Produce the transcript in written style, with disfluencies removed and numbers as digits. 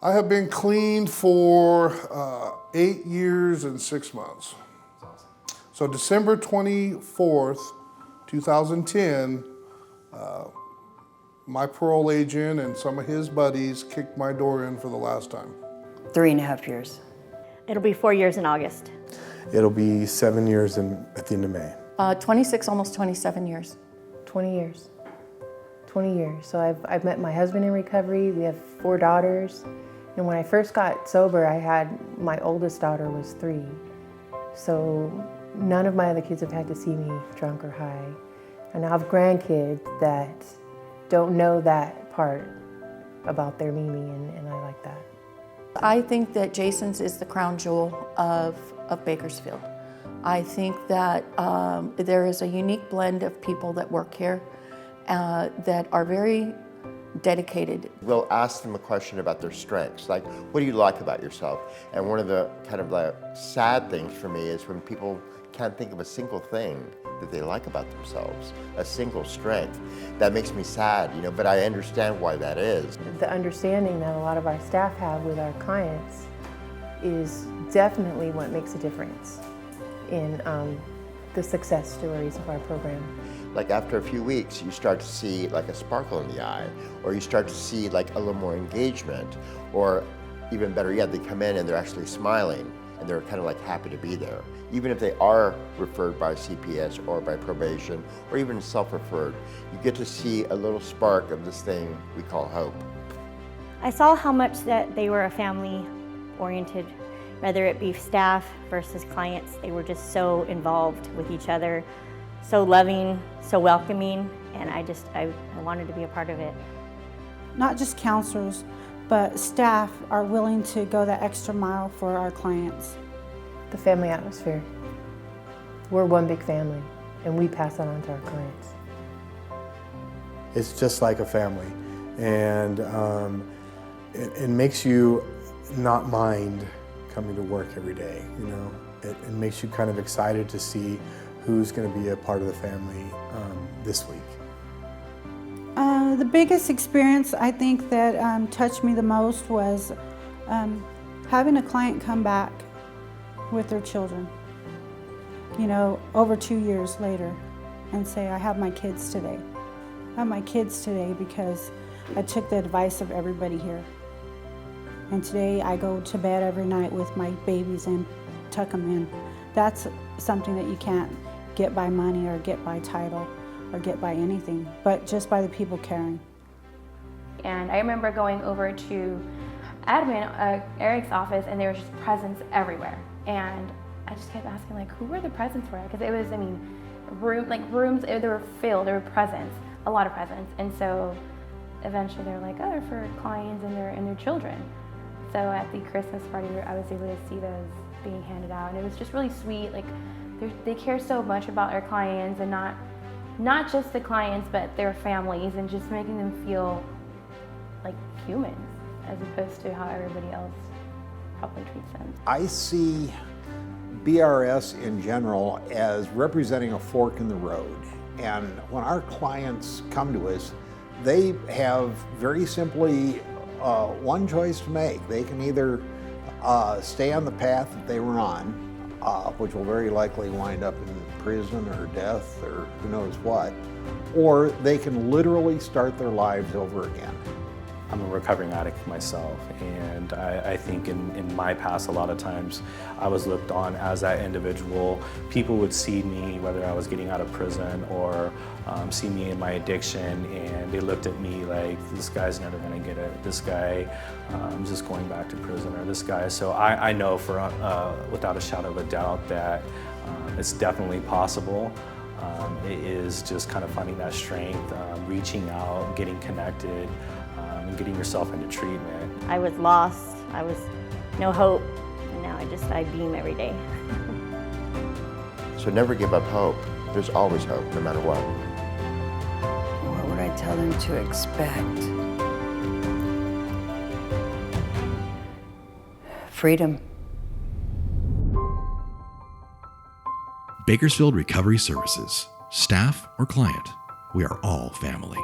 I have been clean for 8 years and 6 months. That's awesome. So December 24th, 2010, my parole agent and some of his buddies kicked my door in for the last time. 3.5 years. It'll be 4 years in August. It'll be 7 years at the end of May. 26, almost 27 years. 20 years. 20 years. So I've met my husband in recovery. We have 4 daughters. And when I first got sober, my oldest daughter was 3. So none of my other kids have had to see me drunk or high. And I have grandkids that don't know that part about their Mimi, and I like that. I think that Jason's is the crown jewel of Bakersfield. I think that there is a unique blend of people that work here that are very dedicated. We'll ask them a question about their strengths, like, what do you like about yourself? And one of the kind of like sad things for me is when people can't think of a single thing that they like about themselves, a single strength. That makes me sad, but I understand why that is. The understanding that a lot of our staff have with our clients is definitely what makes a difference in the success stories of our program. Like after a few weeks, you start to see like a sparkle in the eye, or you start to see like a little more engagement, or even better yet, they come in and they're actually smiling and they're kind of like happy to be there. Even if they are referred by CPS or by probation or even self-referred, you get to see a little spark of this thing we call hope. I saw how much that they were a family-oriented, whether it be staff versus clients. They were just so involved with each other, so loving, so welcoming, and I wanted to be a part of it. Not just counselors, but staff are willing to go that extra mile for our clients. The family atmosphere. We're one big family, and we pass that on to our clients. It's just like a family, and it makes you not mind coming to work every day, It makes you kind of excited to see who's going to be a part of the family this week. The biggest experience I think that touched me the most was having a client come back with their children, over 2 years later, and say, I have my kids today. I have my kids today because I took the advice of everybody here. And today I go to bed every night with my babies and tuck them in. That's something that you can't get by money or get by title or get by anything, but just by the people caring. And I remember going over to admin, Eric's office, and there was just presents everywhere. And I just kept asking, like, who were the presents for? Because it was, rooms, they were filled, there were presents, a lot of presents. And so eventually they were like, oh, they're for clients and their children. So at the Christmas party, I was able to see those being handed out. And it was just really sweet. Like, they care so much about their clients, and not just the clients, but their families, and just making them feel like humans, as opposed to how everybody else probably treats them. I see BRS in general as representing a fork in the road. And when our clients come to us, they have very simply one choice to make. They can either stay on the path that they were on, which will very likely wind up in prison or death or who knows what, or they can literally start their lives over again. I'm a recovering addict myself, and I think in my past, a lot of times I was looked on as that individual. People would see me, whether I was getting out of prison or see me in my addiction, and they looked at me like, this guy's never gonna get it. This guy is just going back to prison, or this guy. So I know without a shadow of a doubt that it's definitely possible. It is just kind of finding that strength, reaching out, getting connected, and getting yourself into treatment. I was lost, I was no hope, and now I beam every day. So never give up hope. There's always hope, no matter what. What would I tell them to expect? Freedom. Bakersfield Recovery Services. Staff or client, we are all family.